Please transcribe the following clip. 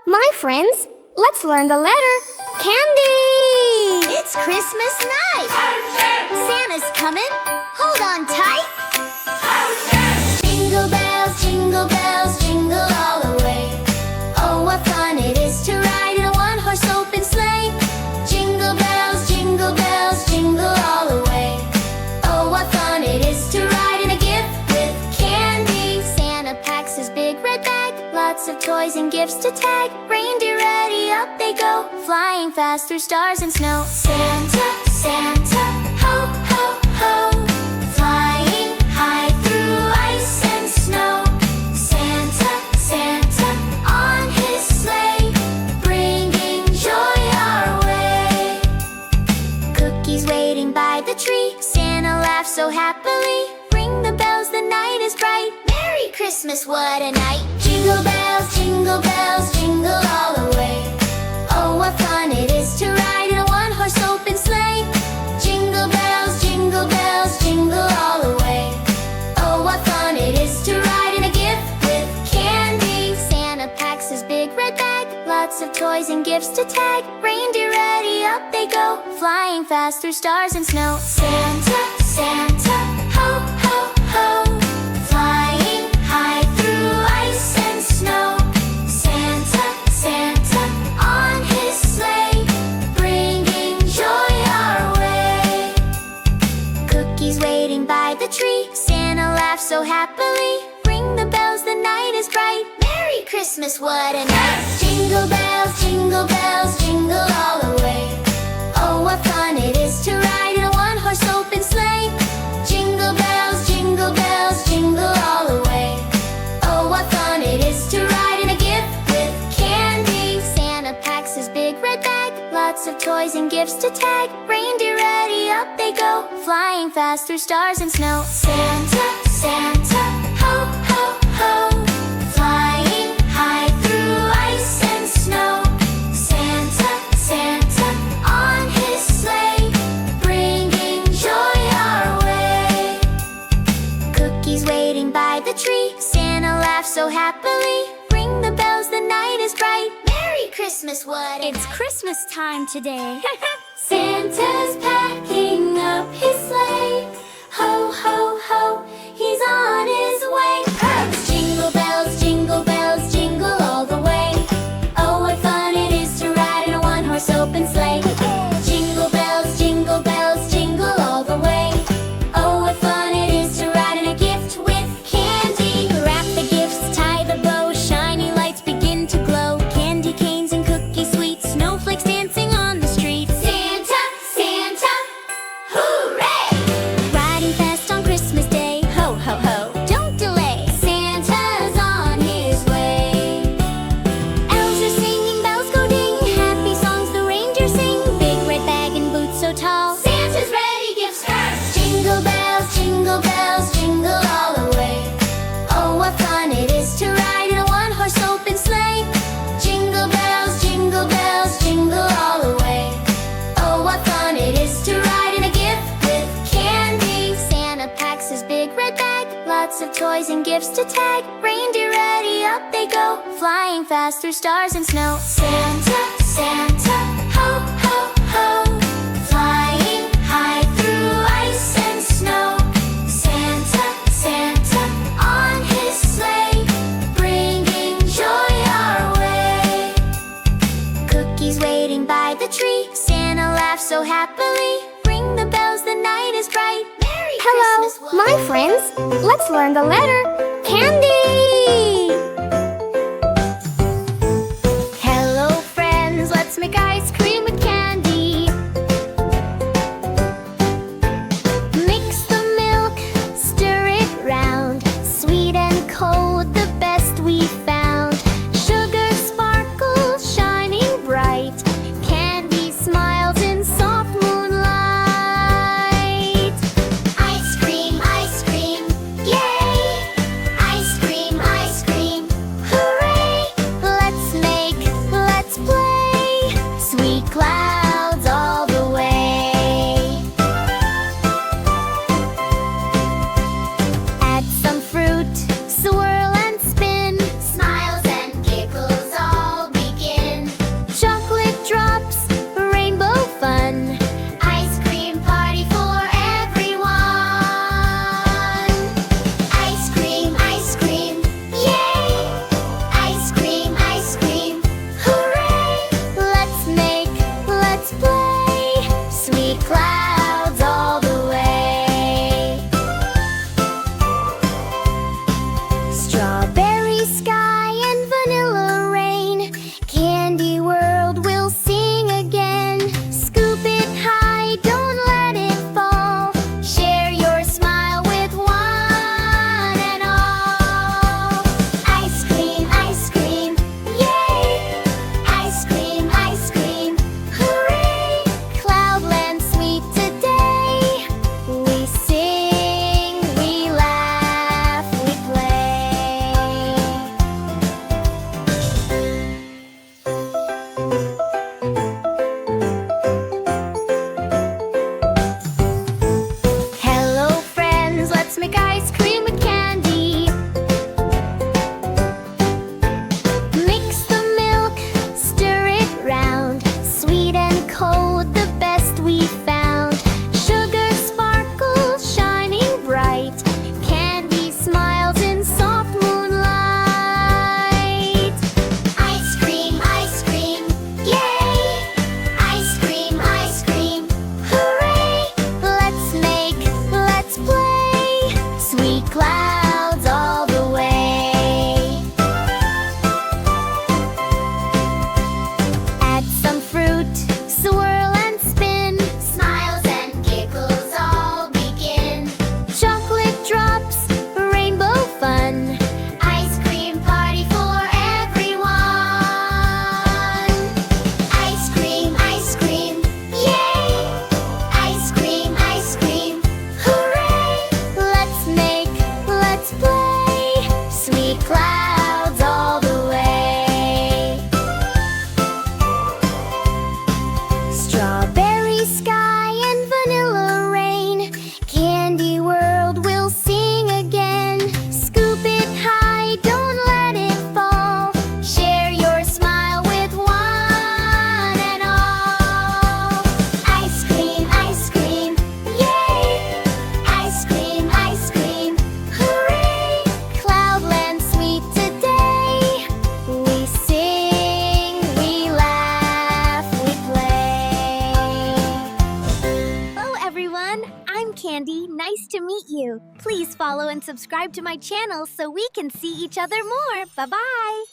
my friends, let's learn the letter candy! It's Christmas night! Santa's coming! Hold on tight! Jingle bells, jingle all the way. Oh, what fun it is to ride in a one-horse open sleigh. Jingle bells, jingle all the way. Oh, what fun it is to ride in a gift with candy. Santa packs his big red bag, lots of toys and gifts to tag. Reindeer ready, up they go, flying fast through stars and snow. Santa, Santa, ho, ho, ho, flying high through ice and snow. Santa, Santa, on his sleigh, bringing joy our way. Cookies waiting by the tree, Santa laughs so happily. Ring the bells, the night is bright. Merry Christmas, what a night! Jingle bells, jingle all the way. Oh, what fun it is to ride in a one-horse open sleigh. Jingle bells, jingle all the way. Oh, what fun it is to ride in a gift with candy. Santa packs his big red bag, lots of toys and gifts to tag. Reindeer ready, up they go, flying fast through stars and snow. Santa, Santa, ho, ho, ho, flying high through ice and snow. Santa, Santa, on his sleigh, bringing joy our way. Cookies waiting by the tree, Santa laughs so happily. Ring the bells, the night is bright. Merry Christmas, what a night! Jingle bells, jingle all the way. Oh, what fun it is to ride in a one-horse open sleigh. Jingle bells, jingle all the way. Oh, what fun it is to ride in a gift with candy. Santa packs his big red bag, lots of toys and gifts to tag. Reindeer ready, up they go, flying fast through stars and snow. Santa, Santa, ho, ho, ho, flying high through ice and snow. Santa, Santa, on his sleigh, bringing joy our way. Cookies waiting by the tree, Santa laughs so happily. Ring the bells, the night is bright. Merry Christmas, what a It's night. Christmas time today. Santa's packing up his sleigh. Ho, ho, ho, he's on his way. Jingle bells, jingle all the way. Oh, what fun it is to ride in a one-horse open sleigh. Jingle bells, jingle all the way. Oh, what fun it is to ride in a gift with candy. Wrap the gifts, tie the bow, shiny lights begin to glow. Candy canes and cookie sweets, snowflakes dancing on the street. Santa, Santa, hooray! Riding fast on Christmas Day, ho, ho, ho, don't delay. Santa's on his way. Elves are singing, bells go ding, happy songs the reindeer sing. Big red bag and boots so tall, Santa's ready, gifts first. Jingle bells, jingle all the way. Oh, what fun it is to ride in a one-horse open sleigh. Jingle bells, jingle all the way. Oh, what fun it is to ride in a gift with candy. Santa packs his big red bag, lots of toys and gifts to tag. Reindeer ready, up they go, flying fast through stars and snow. Santa, Santa, ho, ho, ho, flying high through ice and snow. Santa, Santa, on his sleigh, bringing joy our way. Cookies waiting by the tree, Santa laughs so happily. Ring the bells, the night is bright. Merry Christmas, Hello, my friends. Let's learn the letter candy! Hello friends, let's make ice cream with candy. Mix the milk, stir it round. Sweet and cold, the best we found. Sugar sparkles, shining bright. Candy smiles in soft moonlight. Ice cream, yay! Ice cream. meet you. Please follow and subscribe to my channel so we can see each other more. Bye-bye.